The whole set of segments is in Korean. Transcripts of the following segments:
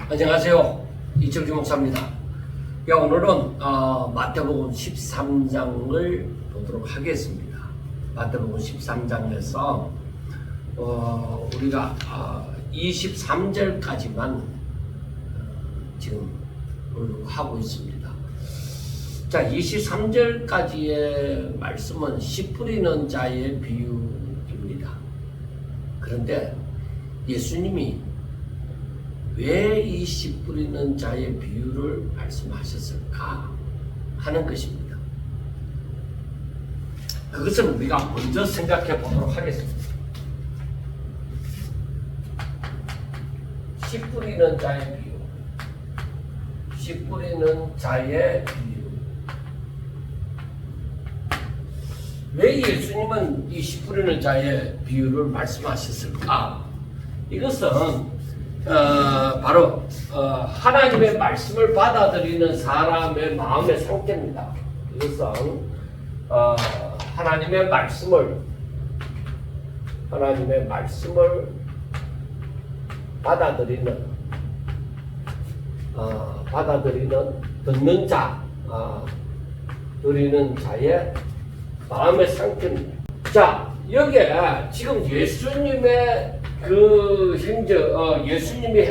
안녕하세요. 이철주 목사입니다. 오늘은 마태복음 13장을 보도록 하겠습니다. 마태복음 13장에서 우리가 23절까지만 지금 하고 있습니다. 자, 23절까지의 말씀은 씨 뿌리는 자의 비유입니다. 그런데 예수님이 왜 이 씨 뿌리는 자의 비유를 말씀하셨을까 하는 것입니다. 그것을 우리가 먼저 생각해 보도록 하겠습니다. 씨 뿌리는 자의 비유. 씨 뿌리는 자의 비유. 왜 예수님은 이 씨 뿌리는 자의 비유를 말씀하셨을까? 이것은 바로 하나님의 말씀을 받아들이는 사람의 마음의 상태입니다. 이것은 하나님의 말씀을 받아들이는 듣는 자, 들리는 자의 마음의 상태입니다. 자, 여기에 지금 예수님의 그 행적, 예수님이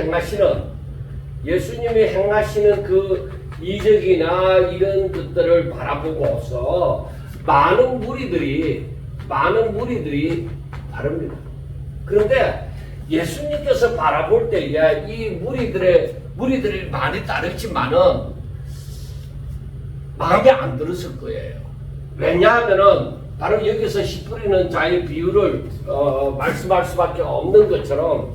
행하시는 그 이적이나 이런 것들을 바라보고서 많은 무리들이 바릅니다. 그런데 예수님께서 바라볼 때에 이 무리들이 많이 따르지만은 마음에 안 들었을 거예요. 왜냐하면은 바로 여기서 씨 뿌리는 자의 비유를 말씀할 수밖에 없는 것처럼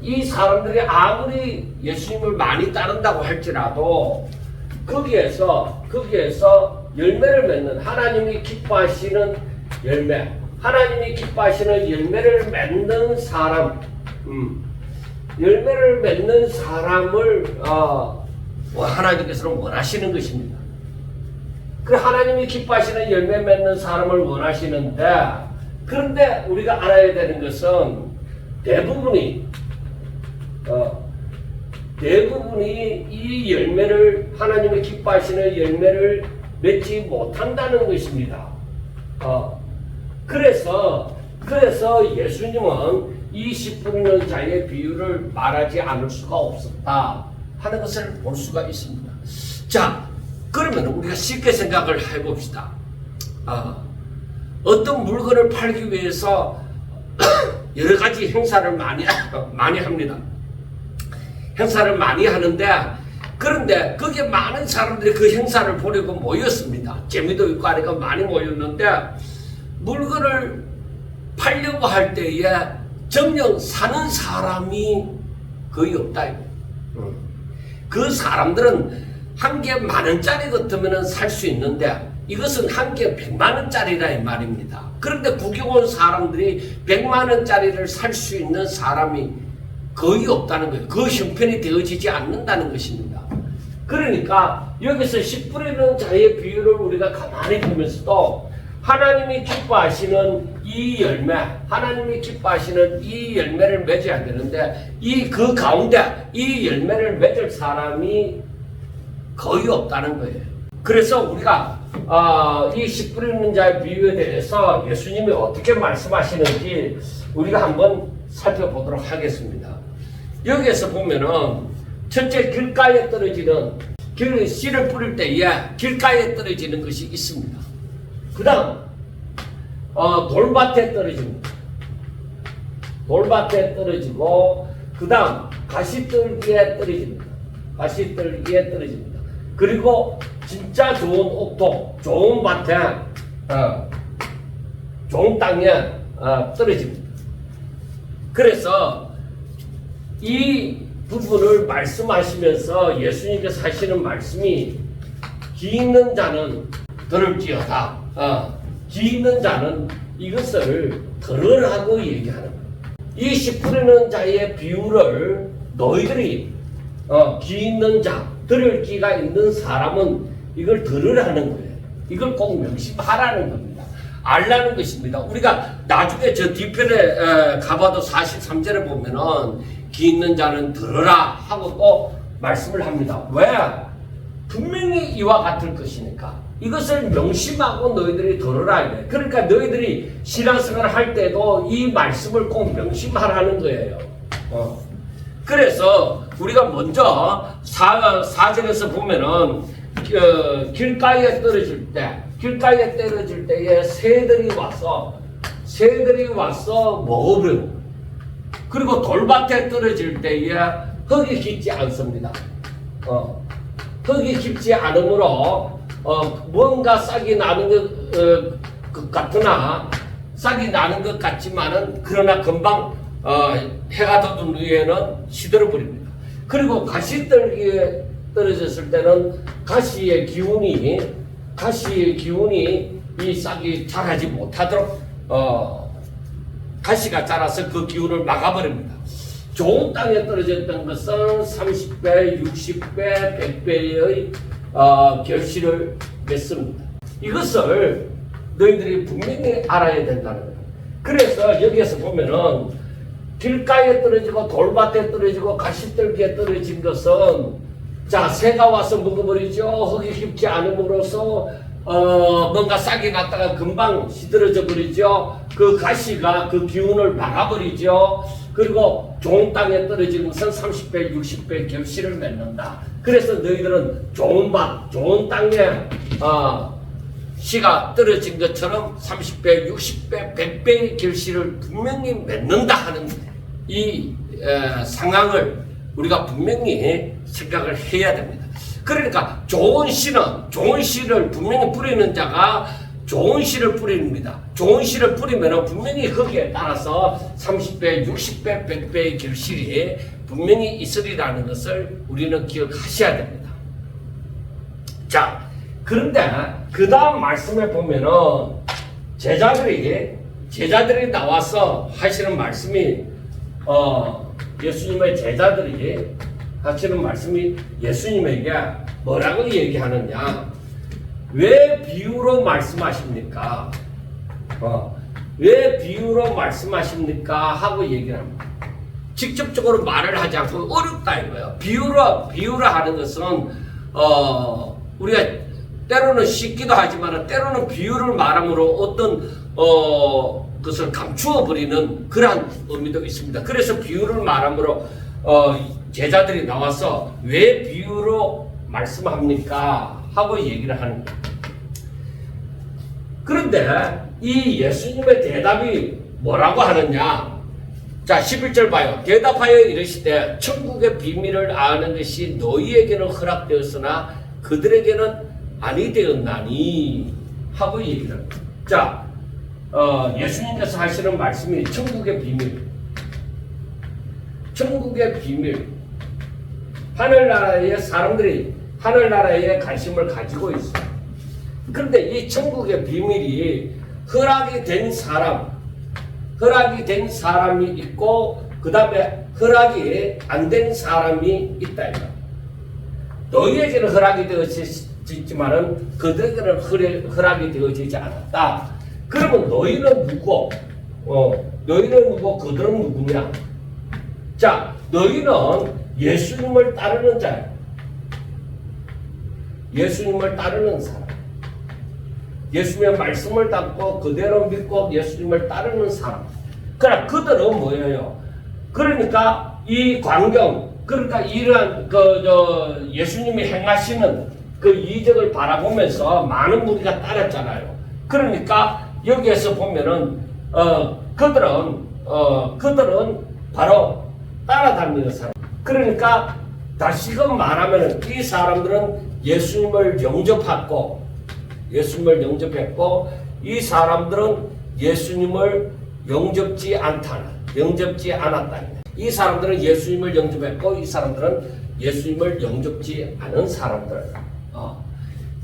이 사람들이 아무리 예수님을 많이 따른다고 할지라도 거기에서 열매를 맺는 하나님이 기뻐하시는 열매를 맺는 사람, 열매를 맺는 사람을 하나님께서는 원하시는 것입니다. 그 하나님이 기뻐하시는 열매 맺는 사람을 원하시는데, 그런데 우리가 알아야 되는 것은 대부분이 이 열매를, 하나님이 기뻐하시는 열매를 맺지 못한다는 것입니다. 그래서 예수님은 이 씨 뿌리는 자의 비유를 말하지 않을 수가 없었다 하는 것을 볼 수가 있습니다. 자, 그러면 우리가 쉽게 생각을 해봅시다. 어떤 물건을 팔기 위해서 여러 가지 행사를 많이 합니다. 행사를 많이 하는데, 그런데 거기에 많은 사람들이 그 행사를 보려고 모였습니다. 재미도 있고 하니까 많이 모였는데, 물건을 팔려고 할 때에 정녕 사는 사람이 거의 없다. 그 사람들은 한 개 10,000원짜리 같으면 살 수 있는데 이것은 한 개 100만원짜리라 이 말입니다. 그런데 구경 온 사람들이 100만원짜리를 살 수 있는 사람이 거의 없다는 거예요. 그 형편이 되어지지 않는다는 것입니다. 그러니까 여기서 씨 뿌리는 자의 비유를 우리가 가만히 보면서도 하나님이 기뻐하시는 이 열매를 맺어야 되는데 그 가운데 이 열매를 맺을 사람이 거의 없다는 거예요. 그래서 우리가 이 씨 뿌리는 자의 비유에 대해서 예수님이 어떻게 말씀하시는지 우리가 한번 살펴보도록 하겠습니다. 여기에서 보면은 첫째, 길가에 떨어지는 씨를 뿌릴 때에 길가에 떨어지는 것이 있습니다. 그 다음 돌밭에 떨어집니다. 돌밭에 떨어지고, 그 다음 가시떨기에 떨어집니다. 그리고 진짜 좋은 옥토, 좋은 밭에, 좋은 땅에 떨어집니다. 그래서 이 부분을 말씀하시면서 예수님께서 하시는 말씀이 기 있는 자는 들을지어다. 기 있는 자는 이것을 들으라고 얘기하는 거예요. 이 씨 뿌리는 자의 비유를 너희들이 기 있는 자, 들을 기가 있는 사람은 이걸 들으라는 거예요. 이걸 꼭 명심하라는 겁니다. 알라는 것입니다. 우리가 나중에 저 뒤편에 가봐도 43절에 보면은 귀 있는 자는 들으라 하고 또 말씀을 합니다. 왜? 분명히 이와 같을 것이니까. 이것을 명심하고 너희들이 들으라 이래. 그러니까 너희들이 신앙생활을 할 때도 이 말씀을 꼭 명심하라는 거예요. 그래서 우리가 먼저 4절에서 보면은 길가에 떨어질 때에 새들이 와서 먹어버리고, 그리고 돌밭에 떨어질 때에 흙이 깊지 않습니다. 흙이 깊지 않으므로 뭔가 싹이 나는 것 같으나, 싹이 나는 것 같지만은 그러나 금방 해가 돋은 후에는 시들어 버립니다. 그리고 가시떨기에 떨어졌을 때는 가시의 기운이 이 싹이 자라지 못하도록 가시가 자라서 그 기운을 막아버립니다. 좋은 땅에 떨어졌던 것은 30배, 60배, 100배의 결실을 맺습니다. 이것을 너희들이 분명히 알아야 된다는 거예요. 그래서 여기에서 보면은 길가에 떨어지고 돌밭에 떨어지고 가시떨기에 떨어진 것은 자, 새가 와서 먹어버리죠. 흙이 깊지 않음으로써 뭔가 싹이 났다가 금방 시들어져 버리죠. 그 가시가 그 기운을 막아버리죠. 그리고 좋은 땅에 떨어지는 것은 30배, 60배 결실을 맺는다. 그래서 너희들은 좋은 밭, 좋은 땅에 씨가 떨어진 것처럼 30배, 60배, 100배의 결실을 분명히 맺는다 하는 이 상황을 우리가 분명히 생각을 해야 됩니다. 그러니까 좋은 씨를 분명히 뿌리는 자가 좋은 씨를 뿌립니다. 좋은 씨를 뿌리면 분명히 거기에 따라서 30배, 60배, 100배의 결실이 분명히 있으리라는 것을 우리는 기억하셔야 됩니다. 자, 그런데 그 다음 말씀에 보면은 제자들이 나와서 하시는 말씀이 예수님의 제자들이 하시는 말씀이 예수님에게 뭐라고 얘기하느냐? 왜 비유로 말씀하십니까? 왜 비유로 말씀하십니까? 하고 얘기를 합니다. 직접적으로 말을 하지 않고 어렵다 이거예요. 비유로 하는 것은 우리가 때로는 쉽기도 하지만 때로는 비유를 말함으로 어떤 것을 감추어 버리는 그러한 의미도 있습니다. 그래서 비유를 말함으로 제자들이 나와서 왜 비유로 말씀합니까? 하고 얘기를 하는 거예요. 그런데 이 예수님의 대답이 뭐라고 하느냐? 자, 11절 봐요. 대답하여 이르시되 천국의 비밀을 아는 것이 너희에게는 허락되었으나 그들에게는 아니 되었나니 하고 얘기를 합니다. 자, 예수님께서 하시는 말씀이 천국의 비밀. 천국의 비밀. 하늘나라의 사람들이 하늘나라에 관심을 가지고 있어요. 그런데 이 천국의 비밀이 허락이 된 사람이 있고 그 다음에 허락이 안 된 사람이 있다. 너희에게는 허락이 되어지지만은 그들에게는 허락이 되어지지 않았다. 그러면 너희는 누구? 너희는 누구? 그들은 누구냐? 자, 너희는 예수님을 따르는 자예요. 예수님을 따르는 사람. 예수님의 말씀을 담고 그대로 믿고 예수님을 따르는 사람. 그러나 그들은 뭐예요? 그러니까 이 광경, 그러니까 이러한 예수님이 행하시는 그 이적을 바라보면서 많은 무리가 따랐잖아요. 그러니까 여기에서 보면은 그들은 바로 따라다니는 사람. 그러니까 다시금 말하면은 이 사람들은 예수님을 영접했고 이 사람들은 예수님을 영접지 않았다. 이 사람들은 예수님을 영접했고 이 사람들은 예수님을 영접지 않은 사람들.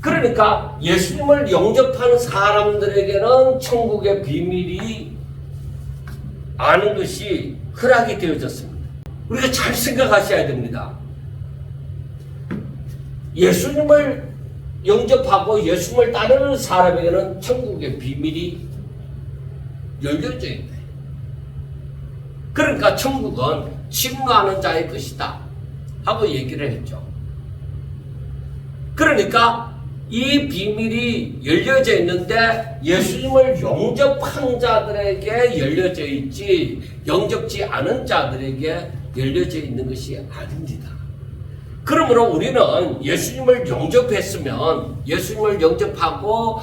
그러니까 예수님을 영접하는 사람들에게는 천국의 비밀이 아는 것이 허락이 되어졌습니다. 우리가 잘 생각하셔야 됩니다. 예수님을 영접하고 예수님을 따르는 사람에게는 천국의 비밀이 열려져 있다. 그러니까 천국은 침노하는 자의 것이다 하고 얘기를 했죠. 그러니까 이 비밀이 열려져 있는데 예수님을 영접한 자들에게 열려져 있지 영접지 않은 자들에게 열려져 있는 것이 아닙니다. 그러므로 우리는 예수님을 영접했으면 예수님을 영접하고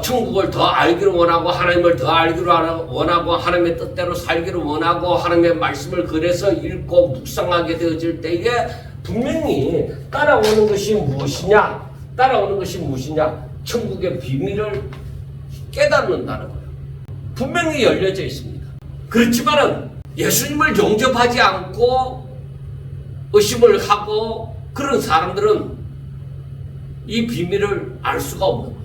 천국을 더 알기를 원하고 하나님을 더 알기를 원하고 하나님의 뜻대로 살기를 원하고 하나님의 말씀을 그래서 읽고 묵상하게 되어질 때에 분명히 따라오는 것이 무엇이냐? 천국의 비밀을 깨닫는다는 거예요. 분명히 열려져 있습니다. 그렇지만은 예수님을 영접하지 않고 의심을 하고 그런 사람들은 이 비밀을 알 수가 없는 거예요.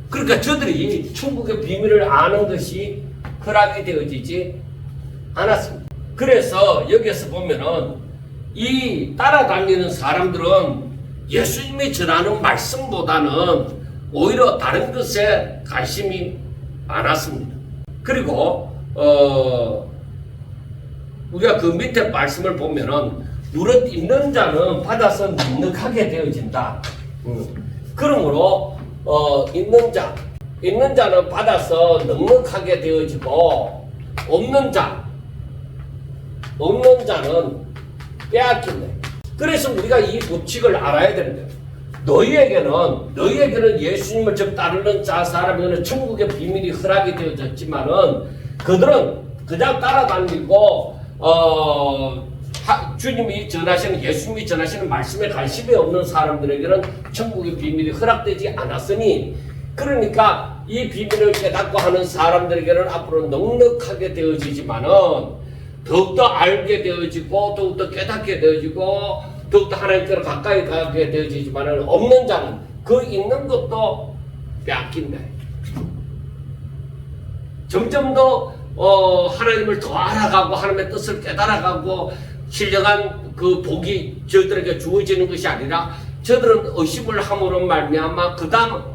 그러니까 저들이 천국의 비밀을 아는 것이 허락이 되어지지 않았습니다. 그래서 여기에서 보면은 이 따라다니는 사람들은 예수님이 전하는 말씀보다는 오히려 다른 것에 관심이 많았습니다. 그리고 우리가 그 밑에 말씀을 보면은 누릇 있는 자는 받아서 넉넉하게 되어진다. 그러므로 있는 자는 받아서 넉넉하게 되어지고 없는 자는 빼앗긴다. 그래서 우리가 이 법칙을 알아야 되는데 너희에게는 예수님을 즉 따르는 자 사람에게는 천국의 비밀이 허락이 되어졌지만은 그들은 그냥 따라다니고 주님이 전하시는 예수님이 전하시는 말씀에 관심이 없는 사람들에게는 천국의 비밀이 허락되지 않았으니 그러니까 이 비밀을 깨닫고 하는 사람들에게는 앞으로 넉넉하게 되어지지만은 더욱더 알게 되어지고 더욱더 깨닫게 되어지고 더욱더 하나님께로 가까이 가게 되어지지만은 없는 자는 그 있는 것도 빼앗긴다. 점점 더 하나님을 더 알아가고 하나님의 뜻을 깨달아가고 신령한 그 복이 저들에게 주어지는 것이 아니라 저들은 의심을 함으로 말미암아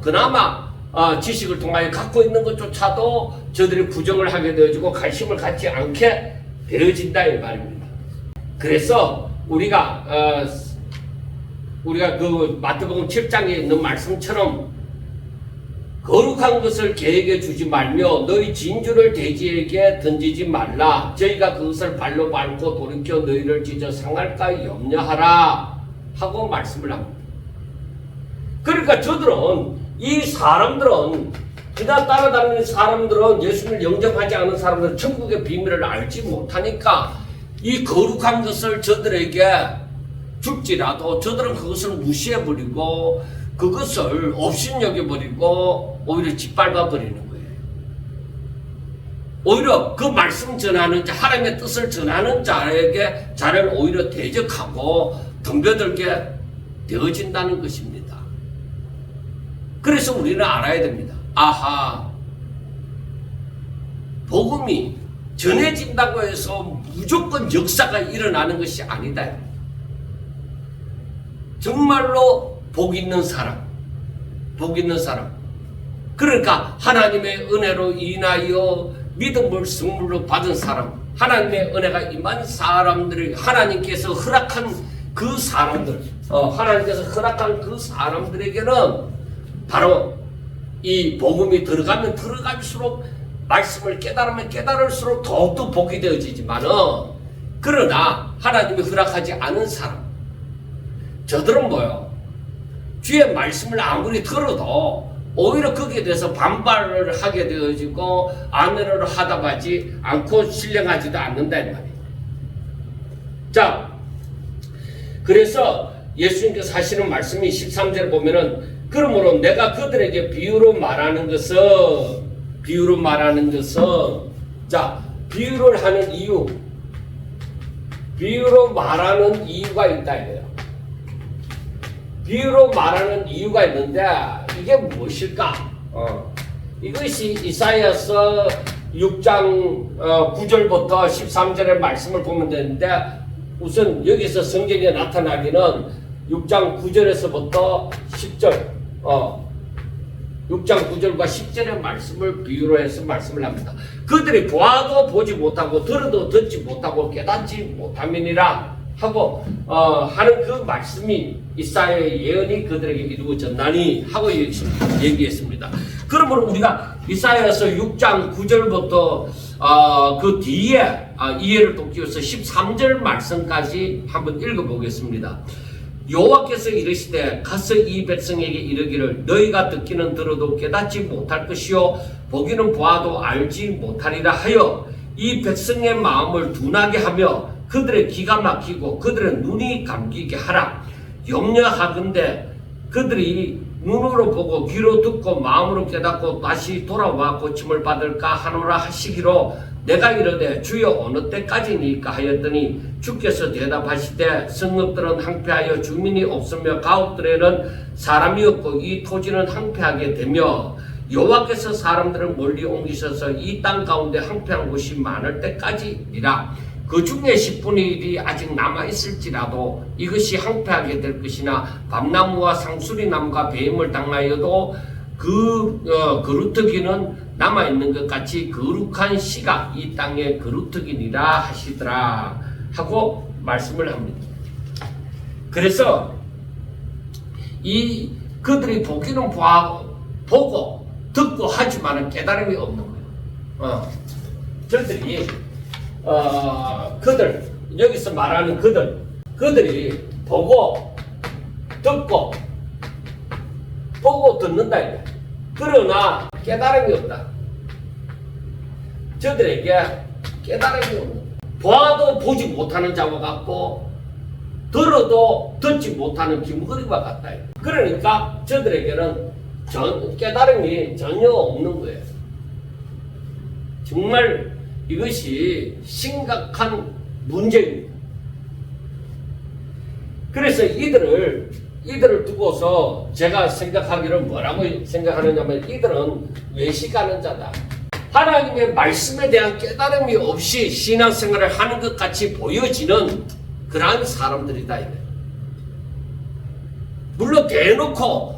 그나마 지식을 통하여 갖고 있는 것조차도 저들이 부정을 하게 되어지고 관심을 갖지 않게 되어진다 이 말입니다. 그래서 우리가 그 마태복음 7장에 있는 말씀처럼 거룩한 것을 개에게 주지 말며 너희 진주를 돼지에게 던지지 말라. 저희가 그것을 발로 밟고 돌이켜 너희를 찢어 상할까 염려하라 하고 말씀을 합니다. 그러니까 이 사람들은 그냥 따라다니는 사람들은 예수님을 영접하지 않은 사람들은 천국의 비밀을 알지 못하니까 이 거룩한 것을 저들에게 줄지라도 저들은 그것을 무시해버리고 그것을 업신여겨버리고 오히려 짓밟아버리는 거예요. 오히려 그 말씀 전하는 자, 하나님의 뜻을 전하는 자에게 자를 오히려 대적하고 덤벼들게 되어진다는 것입니다. 그래서 우리는 알아야 됩니다. 아하, 복음이 전해진다고 해서 무조건 역사가 일어나는 것이 아니다. 정말로 복 있는 사람. 그러니까 하나님의 은혜로 인하여 믿음을 선물로 받은 사람, 하나님의 은혜가 임한 사람들을 하나님께서 허락한 그 사람들에게는 바로 이 복음이 들어가면 들어갈수록 말씀을 깨달으면 깨달을수록 더욱더 복이 되어지지만은 그러나 하나님이 허락하지 않은 사람, 저들은 뭐요? 주의 말씀을 아무리 들어도 오히려 거기에 대해서 반발을 하게 되어지고 안내를 하다가지 않고 신령하지도 않는다 이 말이에요. 자, 그래서 예수님께서 하시는 말씀이 13절에 보면은 그러므로 내가 그들에게 비유로 말하는 것은 자, 비유로 말하는 이유가 있다 이래요. 비유로 말하는 이유가 있는데 이게 무엇일까? 이것이 이사야서 6장 9절부터 13절의 말씀을 보면 되는데 우선 여기서 성경에 나타나기는 6장 9절에서부터 10절 6장 9절과 10절의 말씀을 비유로 해서 말씀을 합니다. 그들이 보아도 보지 못하고 들어도 듣지 못하고 깨닫지 못함이니라 하고 하는 그 말씀이 이사야의 예언이 그들에게 이루어졌나니 하고 얘기했습니다. 그러므로 우리가 이사야서 6장 9절부터 그 뒤에 이해를 돕기 위해서 13절 말씀까지 한번 읽어보겠습니다. 여호와께서 이르시되 가서 이 백성에게 이르기를 너희가 듣기는 들어도 깨닫지 못할 것이요 보기는 보아도 알지 못하리라 하여 이 백성의 마음을 둔하게 하며 그들의 귀가 막히고 그들의 눈이 감기게 하라. 염려하건대 그들이 눈으로 보고 귀로 듣고 마음으로 깨닫고 다시 돌아와 고침을 받을까 하노라 하시기로 내가 이르되 주여 어느 때까지니까 하였더니 주께서 대답하시되 성읍들은 항폐하여 주민이 없으며 가옥들에는 사람이 없고 이 토지는 항폐하게 되며 여호와께서 사람들을 멀리 옮기셔서 이 땅 가운데 항폐한 곳이 많을 때까지니라. 그 중에 10분의 1이 아직 남아있을지라도 이것이 항폐하게 될 것이나 밤나무와 상수리나무가 배임을 당하여도 그루터기는 남아있는 것 같이 거룩한 씨가 이 땅에 그루터기니라 하시더라 하고 말씀을 합니다. 그래서 그들이 보기는 보고 듣고 하지만 깨달음이 없는 거예요. 저들이 여기서 말하는 그들이 보고 듣는다 이거야. 그러나 깨달음이 없다. 저들에게 깨달음이 없는 거야. 보아도 보지 못하는 자와 같고 들어도 듣지 못하는 귀머거리와 같다. 그러니까 저들에게는 깨달음이 전혀 없는 거예요. 정말 이것이 심각한 문제입니다. 그래서 이들을 두고서 제가 생각하기를 뭐라고 생각하느냐면 이들은 외식하는 자다. 하나님의 말씀에 대한 깨달음이 없이 신앙생활을 하는 것 같이 보여지는 그러한 사람들이다. 물론 대놓고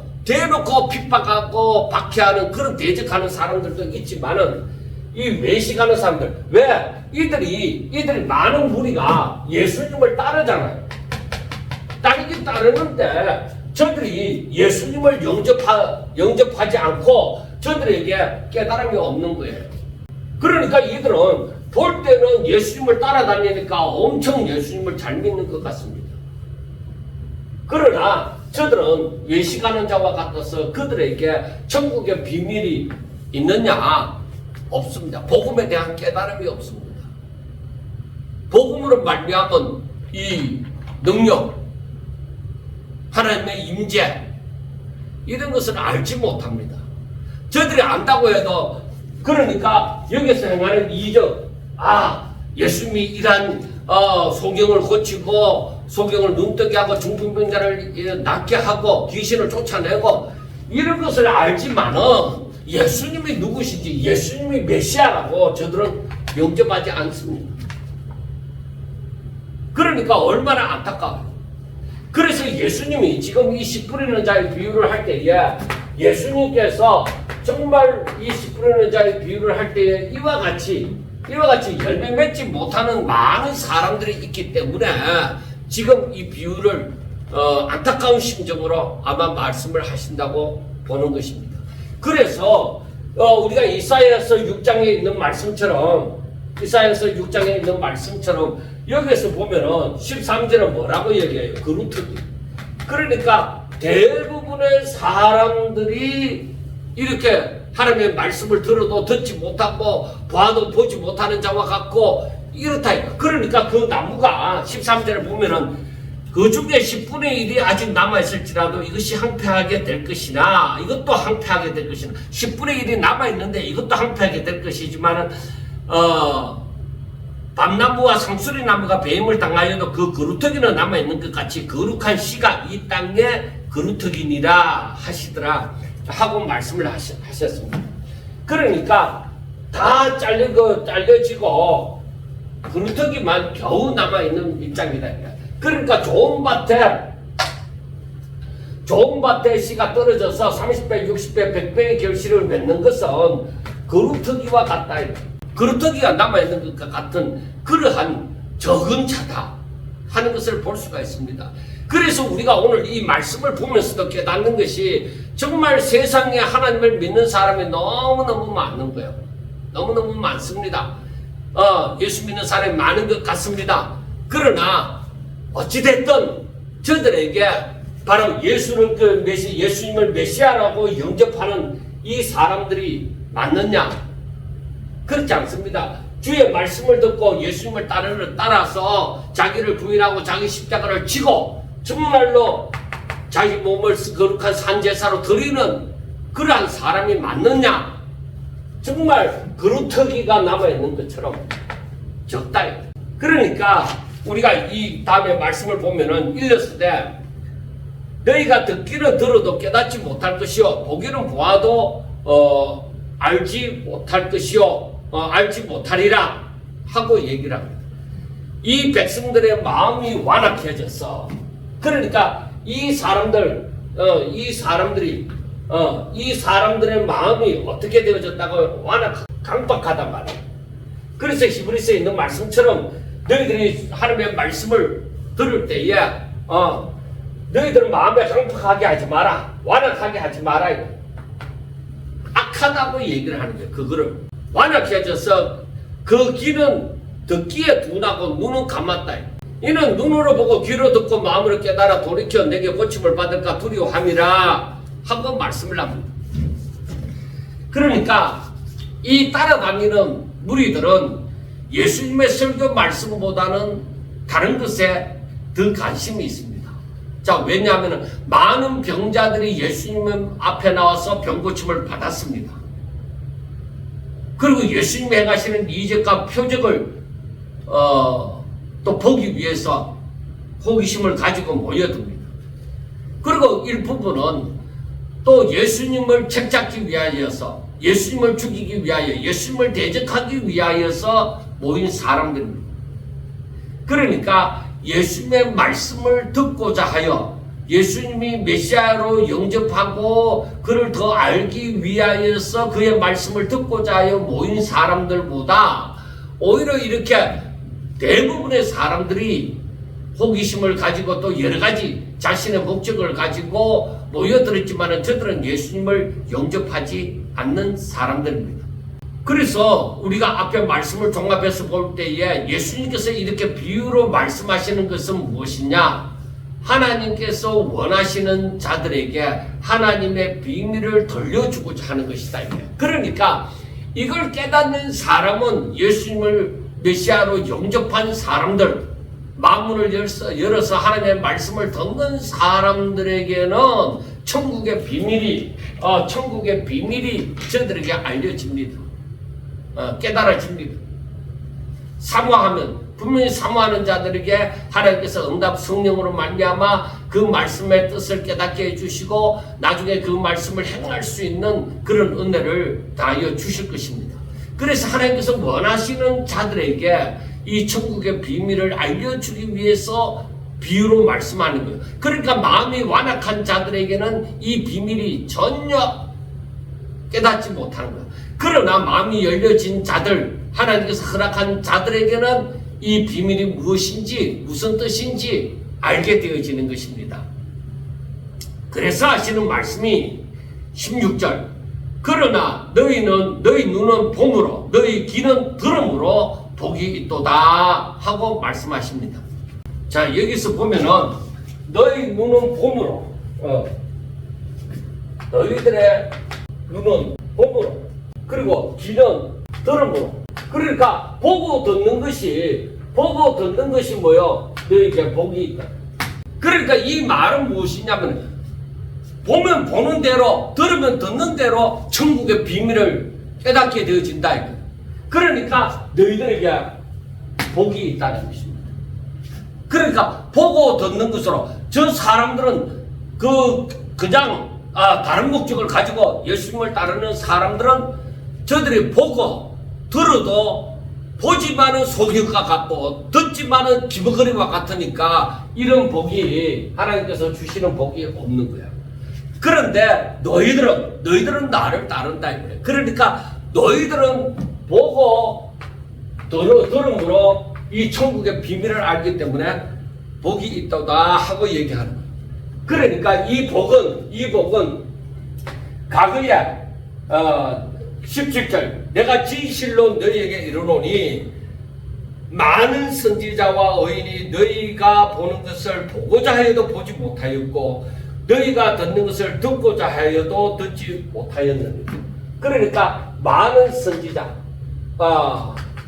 핍박하고 박해하는 그런 대적하는 사람들도 있지만은 이 외식하는 사람들, 왜? 이들이 많은 무리가 예수님을 따르잖아요. 따르는데 저들이 예수님을 영접하지 않고 저들에게 깨달음이 없는 거예요. 그러니까 이들은 볼 때는 예수님을 따라다니니까 엄청 예수님을 잘 믿는 것 같습니다. 그러나 저들은 외식하는 자와 같아서 그들에게 천국의 비밀이 있느냐? 없습니다. 복음에 대한 깨달음이 없습니다. 복음으로 말미암은 이 능력, 하나님의 임재 이런 것을 알지 못합니다. 저들이 안다고 해도 그러니까 여기서 행하는 이적, 예수님이 이러한 소경을 고치고 소경을 눈뜨게 하고 중풍병자를 낫게 하고 귀신을 쫓아내고 이런 것을 알지만은 예수님이 누구신지 예수님이 메시아라고 저들은 영접하지 않습니다. 그러니까 얼마나 안타까워요. 그래서 예수님이 지금 이 씨 뿌리는 자의 비유를 할 때에 예수님께서 정말 이 씨 뿌리는 자의 비유를 할 때에 이와 같이 열매 맺지 못하는 많은 사람들이 있기 때문에 지금 이 비유를 안타까운 심정으로 아마 말씀을 하신다고 보는 것입니다. 그래서 우리가 이사야서 6장에 있는 말씀처럼 여기에서 보면은 13절은 뭐라고 얘기해요? 그루터기. 그러니까 대부분의 사람들이 이렇게 하나님의 말씀을 들어도 듣지 못하고 보아도 보지 못하는 자와 같고 이렇다. 그러니까 그 나무가 13절에 보면은 그 중에 10분의 1이 아직 남아있을지라도 이것이 항폐하게 될 것이나 이것도 항폐하게 될 것이나 10분의 1이 남아있는데 이것도 항폐하게 될 것이지만은 밤나무와 상수리나무가 배임을 당하여도 그 그루터기는 남아있는 것 같이 거룩한 씨가 이 땅에 그루터기니라 하시더라 하고 말씀을 하셨습니다. 그러니까 다 잘려지고 그루터기만 겨우 남아있는 입장이다. 그러니까 좋은 밭에 씨가 떨어져서 30배, 60배, 100배의 결실을 맺는 것은 그루터기와 같다. 그루터기가 남아있는 것과 같은 그러한 적은 자다 하는 것을 볼 수가 있습니다. 그래서 우리가 오늘 이 말씀을 보면서도 깨닫는 것이 정말 세상에 하나님을 믿는 사람이 너무너무 많은 거예요. 너무너무 많습니다. 예수 믿는 사람이 많은 것 같습니다. 그러나 어찌됐든 저들에게 바로 예수님을 메시아라고 영접하는 이 사람들이 맞느냐? 그렇지 않습니다. 주의 말씀을 듣고 예수님을 따라서 자기를 부인하고 자기 십자가를 지고 정말로 자기 몸을 거룩한 산제사로 드리는 그러한 사람이 맞느냐? 정말 그루터기가 남아있는 것처럼 적다. 그러니까 우리가 이 다음에 말씀을 보면은 일렀을 때 너희가 듣기는 들어도 깨닫지 못할 것이요 보기는 보아도 알지 못할 것이요 알지 못하리라 하고 얘기를 합니다. 이 백성들의 마음이 완악해졌어. 그러니까 이 사람들의 마음이 어떻게 되어졌다고 강박하단 말이에요. 그래서 히브리서에 있는 말씀처럼 너희들이 하나님의 말씀을 들을 때에 너희들은 마음에 강박하게 하지 마라, 완악하게 하지 마라. 악하다고 얘기를 하는 거예요. 그거를 완악해져서 그 귀는 듣기에 둔하고 눈은 감았다. 이는 눈으로 보고 귀로 듣고 마음으로 깨달아 돌이켜 내게 고침을 받을까 두려워함이라 하고 말씀을 합니다. 그러니까 이 따라다니는 무리들은 예수님의 설교 말씀보다는 다른 것에 더 관심이 있습니다. 자, 왜냐하면 많은 병자들이 예수님 앞에 나와서 병고침을 받았습니다. 그리고 예수님이 행하시는 이적과 표적을 또 보기 위해서 호기심을 가지고 모여듭니다. 그리고 일부분은 또 예수님을 책잡기 위하여서, 예수님을 죽이기 위하여, 예수님을 대적하기 위하여서 모인 사람들입니다. 그러니까 예수님의 말씀을 듣고자 하여 예수님이 메시아로 영접하고 그를 더 알기 위하여서 그의 말씀을 듣고자 하여 모인 사람들보다 오히려 이렇게 대부분의 사람들이 호기심을 가지고 또 여러 가지 자신의 목적을 가지고 모여들었지만 저들은 예수님을 영접하지 않는 사람들입니다. 그래서 우리가 앞에 말씀을 종합해서 볼 때에 예수님께서 이렇게 비유로 말씀하시는 것은 무엇이냐? 하나님께서 원하시는 자들에게 하나님의 비밀을 들려주고자 하는 것이다. 그러니까 이걸 깨닫는 사람은 예수님을 메시아로 영접한 사람들, 마음문을 열어서 하나님의 말씀을 듣는 사람들에게는 천국의 비밀이 저들에게 알려집니다. 깨달아집니다. 사모하면, 분명히 사모하는 자들에게 하나님께서 응답 성령으로 말미암아 그 말씀의 뜻을 깨닫게 해주시고 나중에 그 말씀을 행할 수 있는 그런 은혜를 다하여 주실 것입니다. 그래서 하나님께서 원하시는 자들에게 이 천국의 비밀을 알려주기 위해서 비유로 말씀하는 거예요. 그러니까 마음이 완악한 자들에게는 이 비밀이 전혀 깨닫지 못하는 거예요. 그러나 마음이 열려진 자들, 하나님께서 허락한 자들에게는 이 비밀이 무엇인지, 무슨 뜻인지 알게 되어지는 것입니다. 그래서 하시는 말씀이 16절, 그러나 너희 눈은 봄으로 너희 귀는 들음으로 복이 있도다 하고 말씀하십니다. 자, 여기서 보면은 너희 눈은 봄으로, 너희들의 눈은 봄으로, 그리고 귀는 들음으로. 그러니까 보고 듣는 것이 뭐요? 너희에게 복이 있다. 그러니까 이 말은 무엇이냐면 보면 보는 대로, 들으면 듣는 대로 천국의 비밀을 깨닫게 되어진다. 그러니까 너희들에게 복이 있다는 것입니다. 그러니까 보고 듣는 것으로 저 사람들은 그냥 다른 목적을 가지고 예수님을 따르는 사람들은 저들이 보고 들어도 보지만은 속일것 같고 듣지만은 기버거리와 같으니까 이런 복이 하나님께서 주시는 복이 없는 거야. 그런데 너희들은 나를 따른다 이거예요. 그러니까 너희들은 보고 들음으로 이 천국의 비밀을 알기 때문에 복이 있다다 하고 얘기하는 거예요. 그러니까 이 복은 과거에 17절 내가 진실로 너희에게 이르노니 많은 선지자와 의인이 너희가 보는 것을 보고자 하여도 보지 못하였고 너희가 듣는 것을 듣고자 하여도 듣지 못하였느니. 그러니까 많은 선지자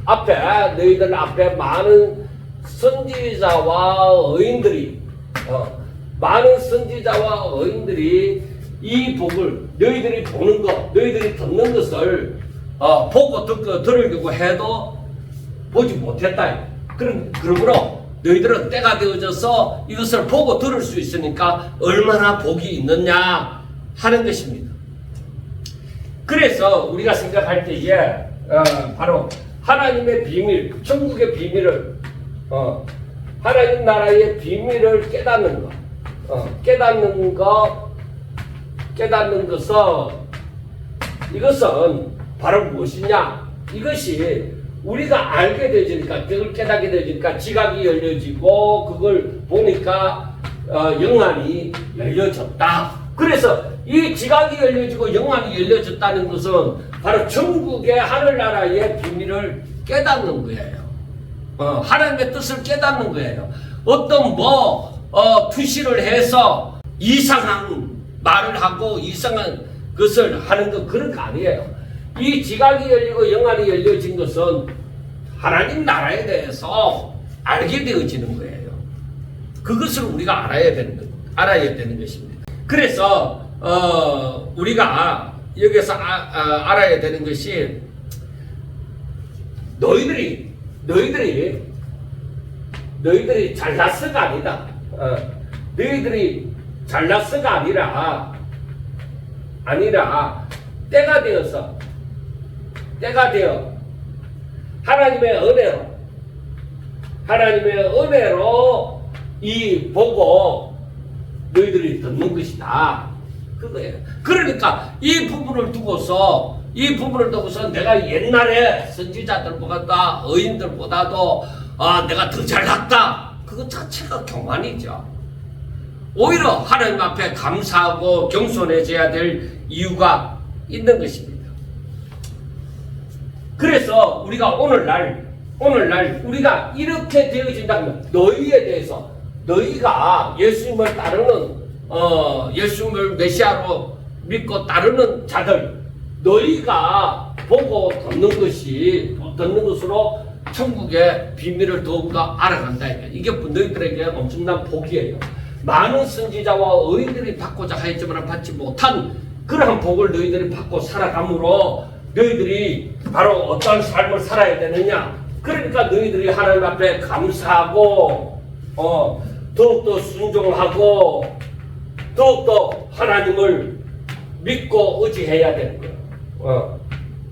앞에 너희들 앞에 많은 선지자와 의인들이 많은 선지자와 의인들이 이 복을 너희들이 보는 것, 너희들이 듣는 것을 보고 듣고 들으려고 해도 보지 못했다. 그러므로 너희들은 때가 되어져서 이것을 보고 들을 수 있으니까 얼마나 복이 있느냐 하는 것입니다. 그래서 우리가 생각할 때에 바로 하나님의 비밀, 천국의 비밀을 하나님 나라의 비밀을 깨닫는 것, 깨닫는 것은 이것은 바로 무엇이냐? 이것이 우리가 알게 되지니까, 그걸 깨닫게 되지니까 지각이 열려지고 그걸 보니까 영안이 열려졌다. 그래서 이 지각이 열려지고 영안이 열려졌다는 것은 바로 천국의 하늘나라의 비밀을 깨닫는 거예요. 하나님의 뜻을 깨닫는 거예요. 어떤 투시를 해서 이상한 말을 하고 이상한 것을 하는 것 그런 거 아니에요. 이 지각이 열리고 영안이 열려진 것은 하나님 나라에 대해서 알게 되어지는 거예요. 그것을 우리가 알아야 되는 것입니다. 그래서 우리가 여기서 알아야 되는 것이 너희들이 잘났어가 아니다. 너희들이 잘났어가 아니라 때가 되어 하나님의 은혜로 이 보고 너희들이 듣는 것이다. 그거예요. 그러니까 이 부분을 두고서 내가 옛날에 선지자들보다 의인들보다도 내가 더 잘났다. 그거 자체가 교만이죠. 오히려 하나님 앞에 감사하고 겸손해져야 될 이유가 있는 것입니다. 그래서 우리가 오늘날 우리가 이렇게 되어진다면 너희에 대해서 너희가 예수님을 따르는 예수님을 메시아로 믿고 따르는 자들 너희가 보고 듣는 것으로 천국의 비밀을 더욱더 알아간다. 이게 너희들에게 엄청난 복이에요. 많은 선지자와 의인들이 받고자 하였지만 받지 못한 그러한 복을 너희들이 받고 살아감으로 너희들이 바로 어떤 삶을 살아야 되느냐. 그러니까 너희들이 하나님 앞에 감사하고 더욱더 순종하고 더욱더 하나님을 믿고 의지해야 되는 거예요.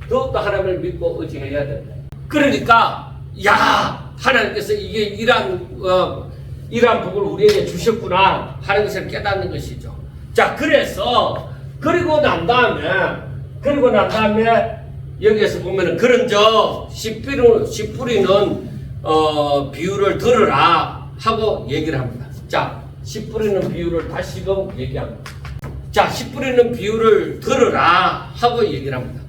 더욱더 하나님을 믿고 의지해야 된다. 그러니까 하나님께서 이러한 복을 우리에게 주셨구나 하는 것을 깨닫는 것이죠. 자, 그래서 그리고 난 다음에 여기에서 보면은 그런저 씨 뿌리는 비유를 들으라 하고 얘기를 합니다. 자, 씨 뿌리는 비유를 다시금 얘기합니다. 자, 씨 뿌리는 비유를 들으라 하고 얘기를 합니다.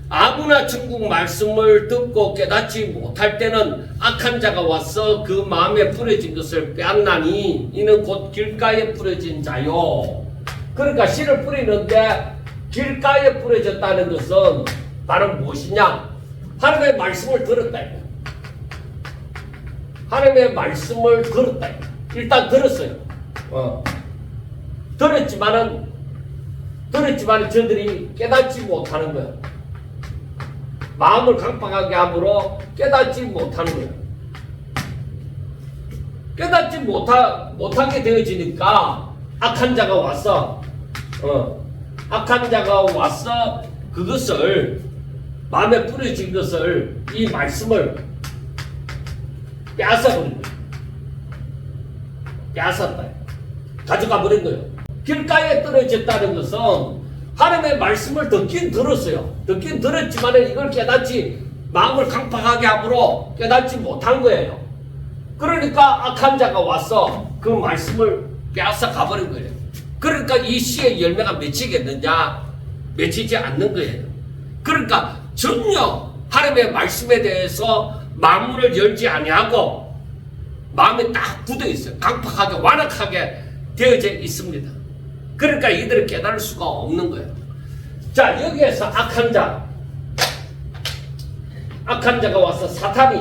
아무나 천국 말씀을 듣고 깨닫지 못할 때는 악한 자가 와서 그 마음에 뿌려진 것을 빼앗나니 이는 곧 길가에 뿌려진 자요. 그러니까 씨를 뿌리는데 길가에 뿌려졌다는 것은 바로 무엇이냐? 하나님의 말씀을 들었다. 하나님의 말씀을 들었다. 일단 들었어요. 들었지만은 저들이 깨닫지 못하는 거예요. 마음을 강팍하게 함으로 깨닫지 못하는 거예요. 깨닫지 못하게 되어지니까 악한 자가 와서 그것을 마음에 뿌려진 것을 이 말씀을 빼앗아버린 거예요. 빼앗았다. 가져가 버린 거예요. 길가에 떨어졌다는 것은 하나님의 말씀을 듣긴 들었어요. 듣긴 들었지만 이걸 깨닫지 마음을 강팍하게 함으로 깨닫지 못한 거예요. 그러니까 악한 자가 와서 그 말씀을 빼앗아 가버린 거예요. 그러니까 이 씨의 열매가 맺히겠느냐? 맺히지 않는 거예요. 그러니까 전혀 하나님의 말씀에 대해서 마음을 열지 아니하고 마음이 딱 굳어 있어요. 강팍하게 완악하게 되어져 있습니다. 그러니까 이들을 깨달을 수가 없는 거예요. 자, 여기에서 악한 자가 와서 사탄이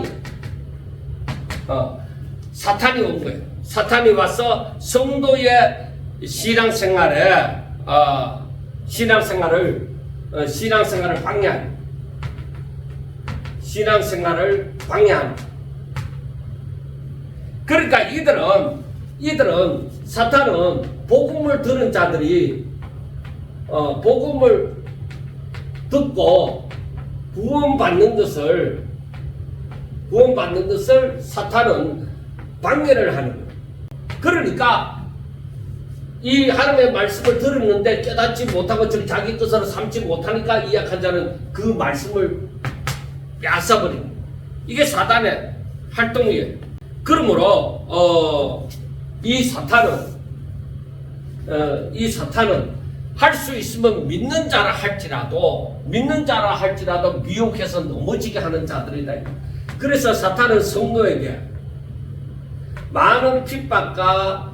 온 거예요. 사탄이 와서 성도의 신앙생활을 방해하는. 그러니까 이들은 사탄은 복음을 들은 자들이 복음을 듣고 구원받는 것을 사탄은 방해를 하는 거예요. 그러니까 이 하나님의 말씀을 들었는데 깨닫지 못하고 자기 뜻으로 삼지 못하니까 이 악한 자는 그 말씀을 빼앗아버리는 거예요. 이게 사탄의 활동이에요. 그러므로 이 사탄은 할 수 있으면 믿는 자라 할지라도 미혹해서 넘어지게 하는 자들이다. 그래서 사탄은 성도에게 많은 핍박과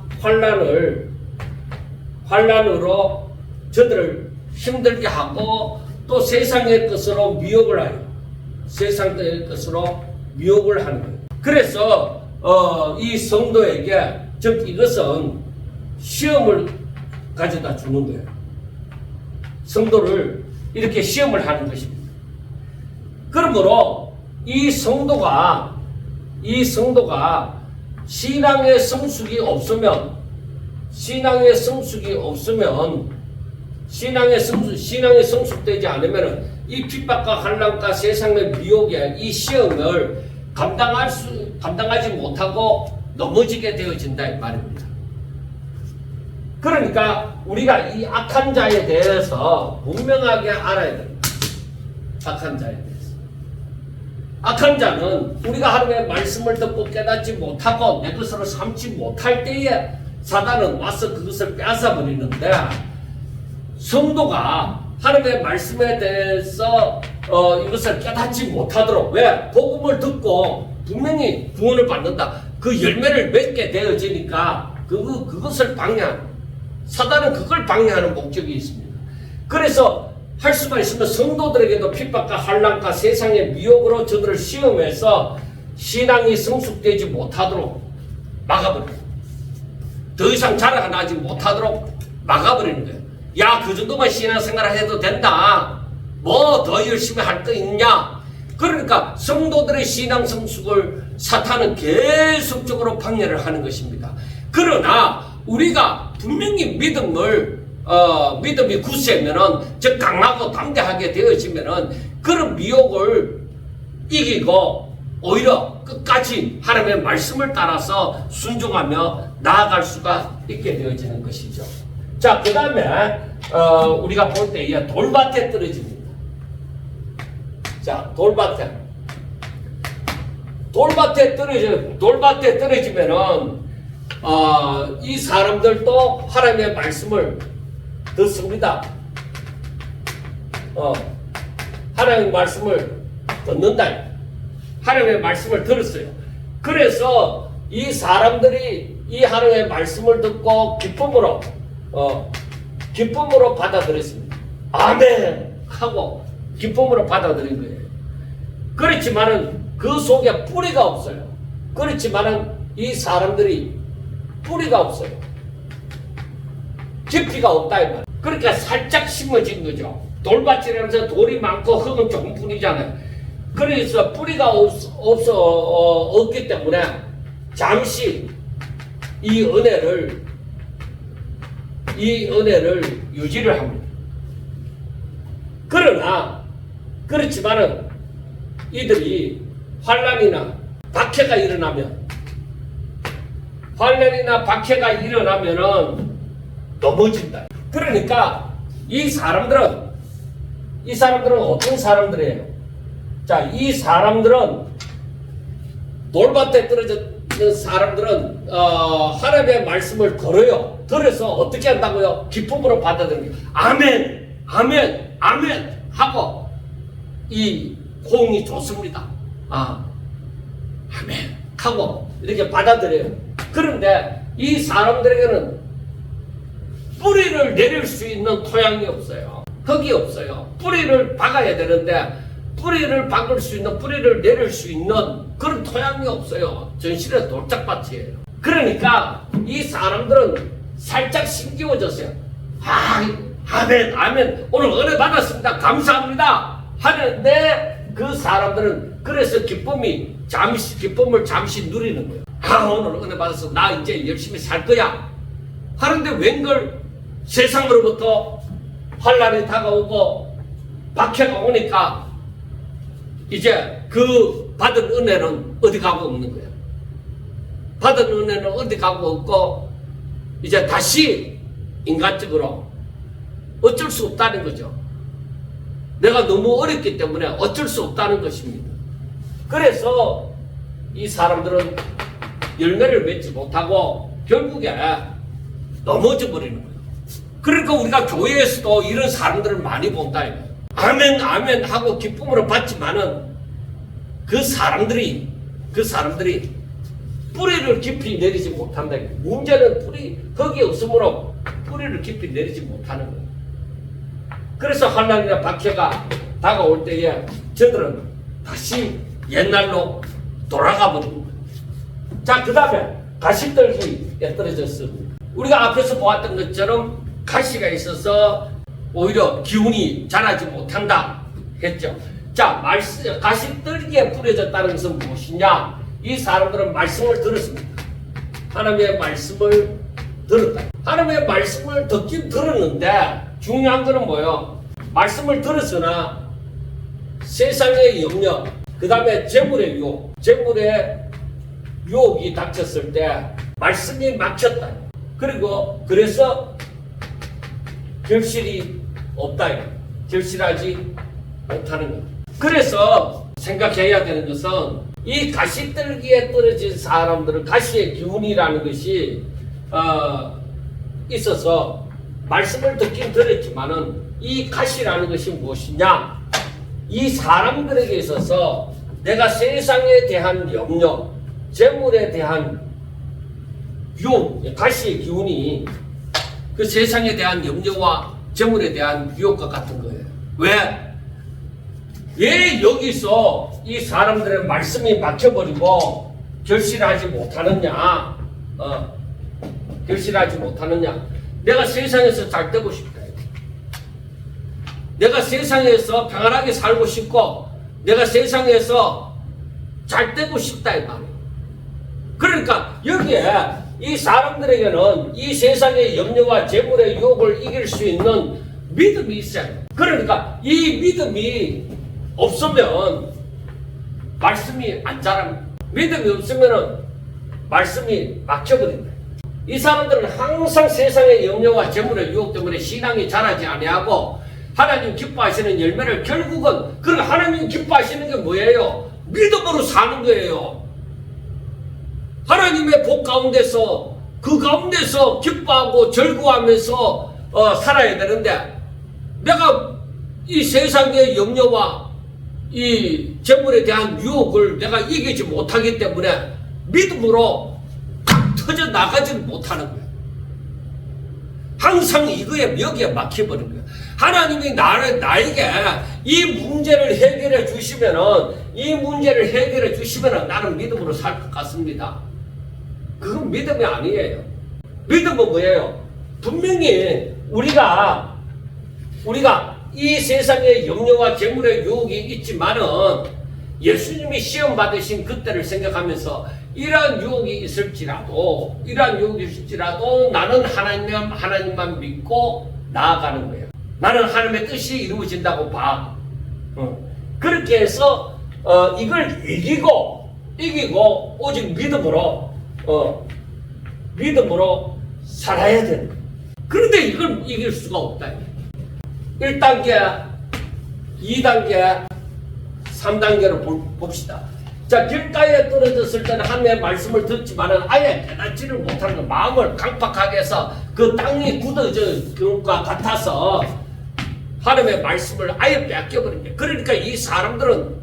환난으로 저들을 힘들게 하고 또 세상의 것으로 미혹을 하는 거예요. 그래서 이 성도에게 즉 이것은 시험을 가져다 주는 거예요. 성도를 이렇게 시험을 하는 것입니다. 그러므로 이 성도가 신앙의 성숙이 없으면 신앙의 성숙되지 않으면 이 핍박과 환난과 세상의 미혹의 이 시험을 감당하지 못하고 넘어지게 되어진다 이 말입니다. 그러니까 우리가 이 악한 자에 대해서 분명하게 알아야 됩니다. 악한 자에 대해서. 악한 자는 우리가 하나님의 말씀을 듣고 깨닫지 못하고 내 것으로 삼지 못할 때에 사단은 와서 그것을 빼앗아버리는데, 성도가 하나님의 말씀에 대해서 이것을 깨닫지 못하도록, 왜? 복음을 듣고 분명히 구원을 받는다. 그 열매를 맺게 되어지니까 그것을 방해하는, 사단은 그걸 방해하는 목적이 있습니다. 그래서 할 수가 있으면 성도들에게도 핍박과 환난과 세상의 미혹으로 저들을 시험해서 신앙이 성숙되지 못하도록 막아버려요. 더 이상 자라가 나지 못하도록 막아버리는 거예요. 야, 그 정도만 신앙생활을 해도 된다. 뭐 더 열심히 할 거 있냐? 그러니까 성도들의 신앙 성숙을 사탄은 계속적으로 방해를 하는 것입니다. 그러나 우리가 분명히 믿음이 굳세면은, 즉 강하고 담대하게 되어지면은 그런 미혹을 이기고 오히려 끝까지 하나님의 말씀을 따라서 순종하며 나아갈 수가 있게 되어지는 것이죠. 자, 그 다음에 우리가 볼 때 돌밭에 떨어집니다. 자, 돌밭에 떨어지면은 이 사람들도 하나님의 말씀을 듣습니다. 하나님의 말씀을 듣는다. 하나님의 말씀을 들었어요. 그래서 이 사람들이 이 하나님의 말씀을 듣고 기쁨으로 받아들였습니다. 아멘! 하고 기쁨으로 받아들인 거예요. 그렇지만은 그 속에 뿌리가 없어요. 그렇지만은 이 사람들이 뿌리가 없어요. 깊이가 없다 이 말. 그러니까 살짝 심어진 거죠. 돌밭이라면서 돌이 많고 흙은 조금 뿐이잖아요. 그래서 뿌리가 없기 때문에 잠시 이 은혜를 유지를 합니다. 그렇지만은 이들이 환난이나 박해가 일어나면은 넘어진다. 그러니까 이 사람들은 어떤 사람들이에요? 자, 이 사람들은 돌밭에 떨어졌는 사람들은 하나님의 말씀을 들어요. 들어서 어떻게 한다고요? 기쁨으로 받아들여요. 아멘, 아멘, 아멘 하고 이 호응이 좋습니다. 아멘 하고 이렇게 받아들여요. 그런데 이 사람들에게는 뿌리를 내릴 수 있는 토양이 없어요. 흙이 없어요. 뿌리를 박아야 되는데 뿌리를 박을 수 있는, 뿌리를 내릴 수 있는 그런 토양이 없어요. 전실은 돌짝밭이에요. 그러니까 이 사람들은 살짝 심기워졌어요. 아멘, 아멘. 오늘 은혜 받았습니다. 감사합니다. 하는데 그 사람들은 그래서 기쁨을 잠시 누리는 거예요. 오늘 은혜 받았어. 나 이제 열심히 살 거야. 하는데 웬걸 세상으로부터 환란이 다가오고 박해가 오니까 이제 그 받은 은혜는 어디 가고 없는 거예요. 받은 은혜는 어디 가고 없고 이제 다시 인간적으로 어쩔 수 없다는 거죠. 내가 너무 어렵기 때문에 어쩔 수 없다는 것입니다. 그래서 이 사람들은 열매를 맺지 못하고 결국에 넘어져 버리는 거예요. 그러니까 우리가 교회에서도 이런 사람들을 많이 본다 이거예요. 아멘 아멘 하고 기쁨으로 받지만은 그 사람들이 뿌리를 깊이 내리지 못한다. 문제는 흙이 없으므로 뿌리를 깊이 내리지 못하는 거예요. 그래서 환난이나 박해가 다가올 때에 저들은 다시 옛날로 돌아가 버리는 거예요. 자, 그 다음에 가시떨기에 떨어졌습니다. 우리가 앞에서 보았던 것처럼 가시가 있어서 오히려 기운이 자라지 못한다 했죠. 자, 가시떨기에 뿌려졌다는 것은 무엇이냐? 이 사람들은 말씀을 들었습니다. 하나님의 말씀을 들었다. 하나님의 말씀을 듣긴 들었는데 중요한 것은 뭐예요? 말씀을 들었으나 세상의 염려, 그 다음에 재물의 유혹이 닥쳤을 때 말씀이 막혔다. 그리고 그래서 결실이 없다. 결실하지 못하는 것. 그래서 생각해야 되는 것은 이 가시떨기에 떨어진 사람들은 가시의 기운이라는 것이 있어서 말씀을 듣긴 들었지만은 이 가시라는 것이 무엇이냐? 이 사람들에게 있어서 내가 세상에 대한 염려, 재물에 대한 유혹, 가시의 기운이 그 세상에 대한 염려와 재물에 대한 유혹과 같은 거예요. 왜 여기서 이 사람들의 말씀이 막혀버리고 결실하지 못하느냐? 결실하지 못하느냐? 내가 세상에서 잘 되고 싶다. 내가 세상에서 평안하게 살고 싶고 내가 세상에서 잘 되고 싶다 이 말이에요. 그러니까 여기에 이 사람들에게는 이 세상의 염려와 재물의 유혹을 이길 수 있는 믿음이 있어요. 그러니까 이 믿음이 없으면 말씀이 안 자랍니다. 믿음이 없으면 말씀이 막혀버린다. 이 사람들은 항상 세상의 염려와 재물의 유혹 때문에 신앙이 자라지 아니하고 하나님 기뻐하시는 열매를 결국은 그 하나님 기뻐하시는 게 뭐예요? 믿음으로 사는 거예요. 하나님의 복 가운데서 그 가운데서 기뻐하고 즐거워하면서 살아야 되는데 내가 이 세상의 염려와 이 재물에 대한 유혹을 내가 이기지 못하기 때문에 믿음으로 딱 터져 나가지 못하는 거예요. 항상 여기에 막혀버린 거예요. 하나님이 나에게 이 문제를 해결해 주시면은 나는 믿음으로 살 것 같습니다. 그건 믿음이 아니에요. 믿음은 뭐예요? 분명히 우리가 이 세상에 염려와 재물의 유혹이 있지만은 예수님이 시험 받으신 그때를 생각하면서 이러한 유혹이 있을지라도 나는 하나님만 믿고 나아가는 거예요. 나는 하나님의 뜻이 이루어진다고 봐. 그렇게 해서 이걸 이기고 오직 믿음으로 살아야 되는 거예요. 그런데 이걸 이길 수가 없다. 1단계, 2단계, 3단계로 봅시다. 자, 길가에 떨어졌을 때는 하나님의 말씀을 듣지만은 아예 깨닫지를 못하는 거, 마음을 강팍하게 해서 그 땅이 굳어질 것과 같아서 하나님의 말씀을 아예 뺏겨버린 거예요. 그러니까 이 사람들은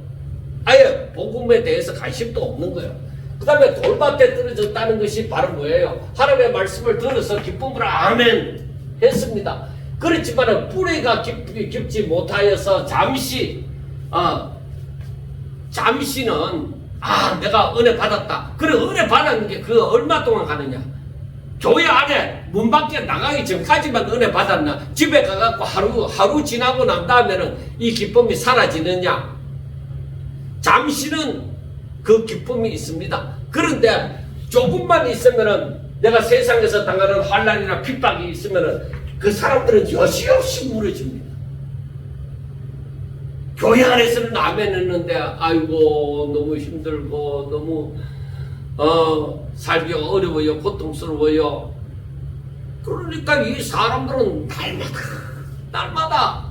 아예 복음에 대해서 관심도 없는 거예요. 그 다음에 돌밭에 떨어졌다는 것이 바로 뭐예요? 하나님의 말씀을 들어서 기쁨으로 아멘 했습니다. 그렇지만 뿌리가 깊지 못하여서 잠시는 내가 은혜 받았다. 그래, 은혜 받았는 게 그 얼마 동안 가느냐? 교회 안에 문 밖에 나가기 전까지만 은혜 받았나? 집에 가갖고 하루 지나고 난 다음에는 이 기쁨이 사라지느냐? 잠시는 그 기쁨이 있습니다. 그런데 조금만 있으면은 내가 세상에서 당하는 환난이나 핍박이 있으면은 그 사람들은 여지없이 무너집니다. 교회 안에서는 아멘 했는데 아이고 너무 힘들고 너무 살기가 어려워요, 고통스러워요. 그러니까 이 사람들은 날마다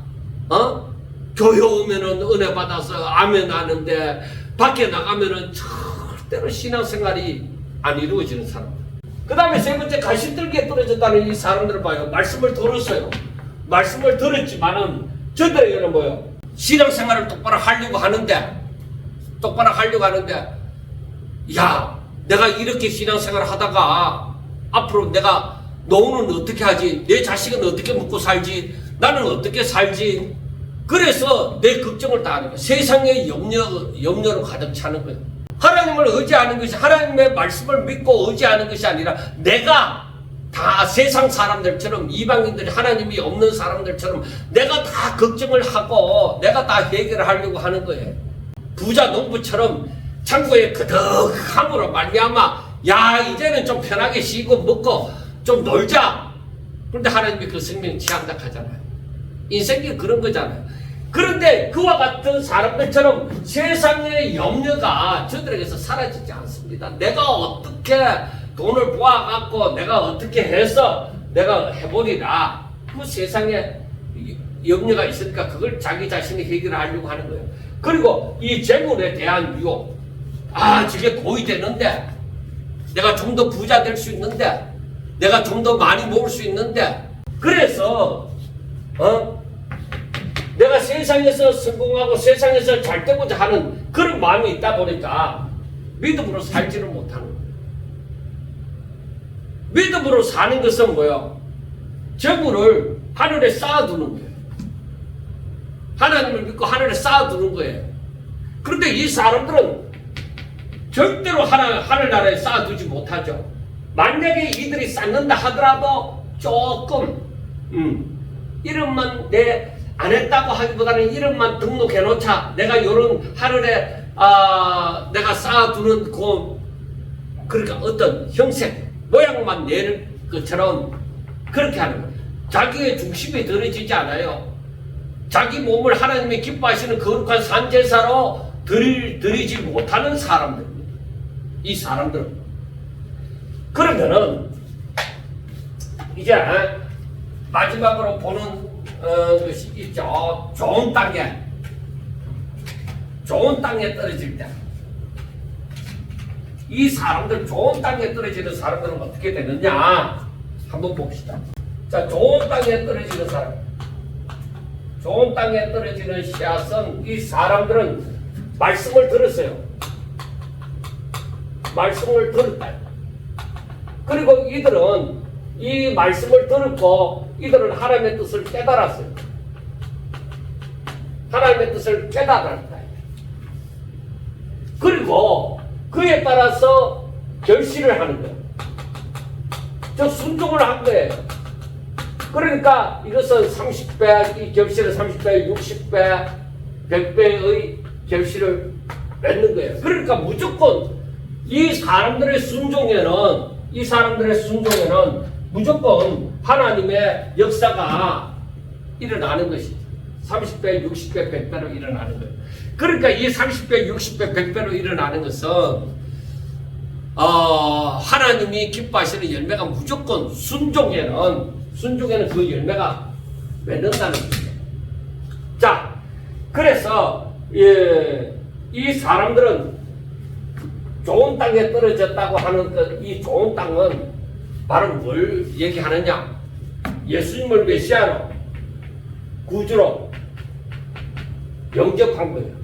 교회 오면은 은혜 받아서 아멘 하는데 밖에 나가면은 절대로 신앙생활이 안 이루어지는 사람. 그 다음에 세 번째, 가시떨기에 떨어졌다는 이 사람들을 봐요. 말씀을 들었어요. 말씀을 들었지만은 저들에게는 뭐예요? 신앙생활을 똑바로 하려고 하는데 야, 내가 이렇게 신앙생활을 하다가 앞으로 내가 노후는 어떻게 하지? 내 자식은 어떻게 먹고 살지? 나는 어떻게 살지? 그래서 내 걱정을 다 하는 거예요. 세상의 염려로 가득 차는 거예요. 하나님을 의지하는 것이, 하나님의 말씀을 믿고 의지하는 것이 아니라 내가 다 세상 사람들처럼, 이방인들이 하나님이 없는 사람들처럼 내가 다 걱정을 하고 내가 다 해결을 하려고 하는 거예요. 부자 농부처럼 창고에 그득함으로 말미암아 야, 이제는 좀 편하게 쉬고 먹고 좀 놀자. 그런데 하나님이 그 생명 취한다 하잖아요. 인생이 그런 거잖아요. 그런데 그와 같은 사람들처럼 세상의 염려가 저들에게서 사라지지 않습니다. 내가 어떻게 돈을 모아갖고 내가 어떻게 해서 내가 해보리라. 그 세상에 염려가 있으니까 그걸 자기 자신이 해결하려고 하는 거예요. 그리고 이 재물에 대한 유혹. 저게 도움이 되는데, 내가 좀 더 부자 될 수 있는데, 내가 좀 더 많이 모을 수 있는데, 그래서 내가 세상에서 성공하고 세상에서 잘 되고자 하는 그런 마음이 있다 보니까 믿음으로 살지를 못하는 거예요. 믿음으로 사는 것은 뭐예요? 재물을 하늘에 쌓아두는 거예요. 하나님을 믿고 하늘에 쌓아두는 거예요. 그런데 이 사람들은 절대로 하늘나라에 쌓아두지 못하죠. 만약에 이들이 쌓는다 하더라도 조금 이름만 안 했다고 하기보다는 이름만 등록해 놓자. 내가 요런 하늘에 내가 쌓아두는 그러니까 어떤 형색 모양만 내는 것처럼 그렇게 하는 거예요. 자기의 중심이 들어지지 않아요. 자기 몸을 하나님이 기뻐하시는 거룩한 산제사로 드리지 못하는 사람들입니다. 이 사람들은. 그러면은 이제 마지막으로 보는 것이 있죠. 좋은 땅에 떨어질 때 이 사람들, 좋은 땅에 떨어지는 사람들은 어떻게 되느냐 한번 봅시다. 자, 좋은 땅에 떨어지는 사람, 좋은 땅에 떨어지는 씨앗은, 이 사람들은 말씀을 들었어요. 말씀을 들었다. 그리고 이들은 이 말씀을 듣고 이들은 하나님의 뜻을 깨달았어요. 하나님의 뜻을 깨달았다. 그리고 그에 따라서 결실을 하는 거예요. 저 순종을 한 거예요. 그러니까 이것은 30배, 이 결실은 30배, 60배, 100배의 결실을 맺는 거예요. 그러니까 무조건 이 사람들의 순종에는 무조건 하나님의 역사가 일어나는 것이죠. 30배, 60배, 100배로 일어나는 거예요. 그러니까 이 30배, 60배, 100배로 일어나는 것은 하나님이 기뻐하시는 열매가 무조건 순종에는 그 열매가 맺는다는 거죠. 자, 그래서 이 사람들은 좋은 땅에 떨어졌다고 하는 이 좋은 땅은 바로 뭘 얘기하느냐? 예수님을 메시아로 구주로 영접한 거예요.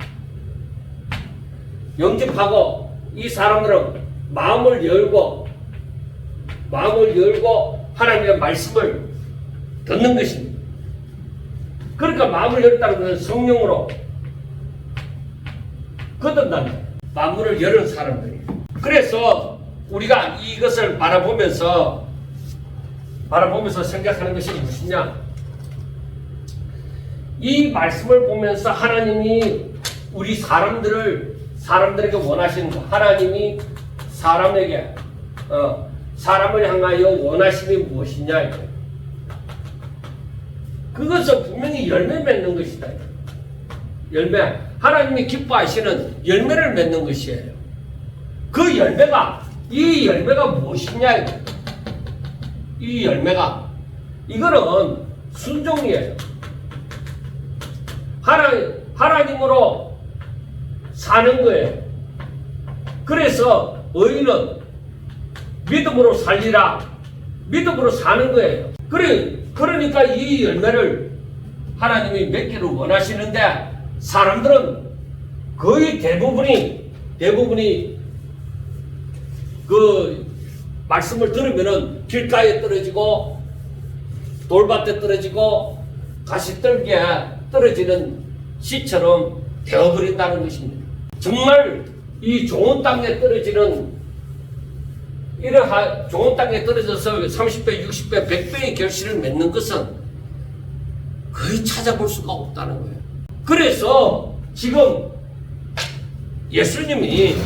영접하고 이 사람들은 마음을 열고 하나님의 말씀을 듣는 것입니다. 그러니까 마음을 열다는 것은 성령으로 거듭난다. 만물을 여는 사람들이에요. 그래서 우리가 이것을 바라보면서 생각하는 것이 무엇이냐? 이 말씀을 보면서 하나님이 우리 사람들에게 원하시는 것, 하나님이 사람을 향하여 원하심이 무엇이냐? 그것은 분명히 열매 맺는 것이다. 열매. 하나님이 기뻐하시는 열매를 맺는 것이에요. 그 열매가, 이 열매가 무엇이냐? 이 열매가, 이거는 순종이에요. 하나님으로 사는 거예요. 그래서 의인은 믿음으로 살리라. 믿음으로 사는 거예요. 그러니까 이 열매를 하나님이 맺기를 원하시는데 사람들은 거의 대부분이 그 말씀을 들으면은 길가에 떨어지고 돌밭에 떨어지고 가시떨기에 떨어지는 씨처럼 되어버린다는 것입니다. 정말 이 좋은 땅에 떨어지는 좋은 땅에 떨어져서 30배, 60배, 100배의 결실을 맺는 것은 거의 찾아볼 수가 없다는 거예요. 그래서 지금 예수님이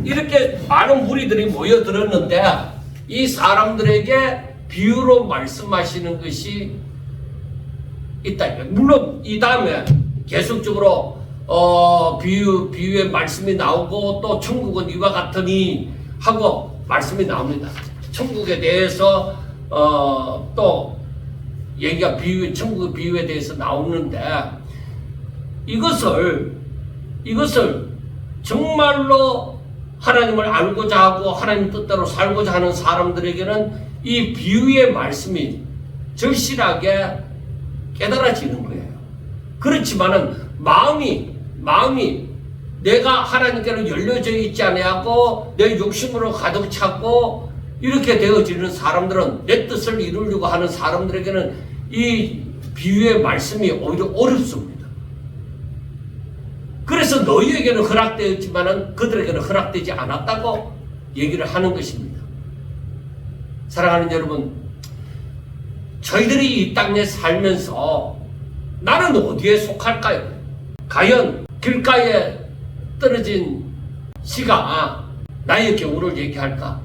이렇게 많은 무리들이 모여들었는데 이 사람들에게 비유로 말씀하시는 것이 있다. 물론 이 다음에 계속적으로 비유의 말씀이 나오고 또 천국은 이와 같으니 하고 말씀이 나옵니다. 천국에 대해서 또 얘기가 천국의 비유에 대해서 나오는데 이것을 정말로 하나님을 알고자 하고 하나님 뜻대로 살고자 하는 사람들에게는 이 비유의 말씀이 절실하게 깨달아지는 거예요. 그렇지만은 마음이 내가 하나님께로 열려져 있지 아니하고 내 욕심으로 가득 찼고 이렇게 되어지는 사람들은, 내 뜻을 이루려고 하는 사람들에게는 이 비유의 말씀이 오히려 어렵습니다. 그래서 너희에게는 허락되었지만은 그들에게는 허락되지 않았다고 얘기를 하는 것입니다. 사랑하는 여러분, 저희들이 이 땅에 살면서 나는 어디에 속할까요? 과연 길가에 떨어진 씨가 나의 경우를 얘기할까?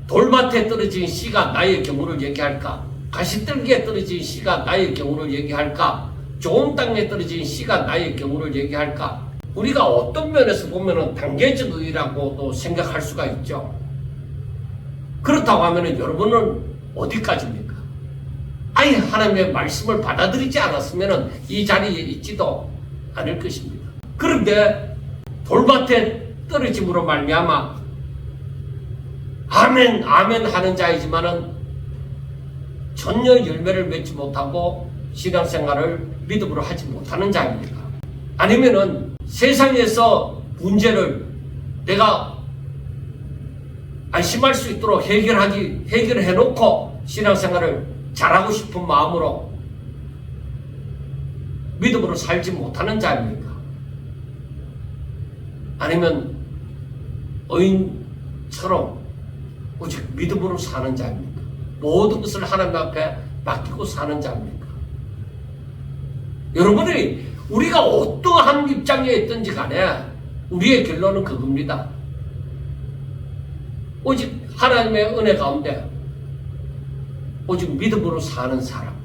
돌밭에 떨어진 씨가 나의 경우를 얘기할까? 가시떨기에 떨어진 씨가 나의 경우를 얘기할까? 좋은 땅에 떨어진 씨가 나의 경우를 얘기할까? 우리가 어떤 면에서 보면은 단계적이라고도 생각할 수가 있죠. 그렇다고 하면은 여러분은 어디까지입니까? 아예 하나님의 말씀을 받아들이지 않았으면은 이 자리에 있지도 않을 것입니다. 그런데 돌밭에 떨어짐으로 말미암아 아멘 하는 자이지만은 전혀 열매를 맺지 못하고 신앙생활을 믿음으로 하지 못하는 자입니까? 아니면은 세상에서 문제를 내가 안심할 수 있도록 해결해 놓고 신앙생활을 잘하고 싶은 마음으로 믿음으로 살지 못하는 자입니까? 아니면 의인처럼 오직 믿음으로 사는 자입니까? 모든 것을 하나님 앞에 맡기고 사는 자입니까? 여러분이 우리가 어떠한 입장에 있든지 간에 우리의 결론은 그겁니다. 오직 하나님의 은혜 가운데 오직 믿음으로 사는 사람,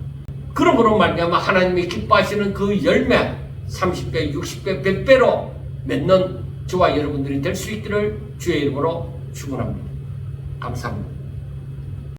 그러므로 말미암아 하나님이 기뻐하시는 그 열매 30배, 60배, 100배로 맺는 저와 여러분들이 될 수 있기를 주의 이름으로 축원합니다. 감사합니다.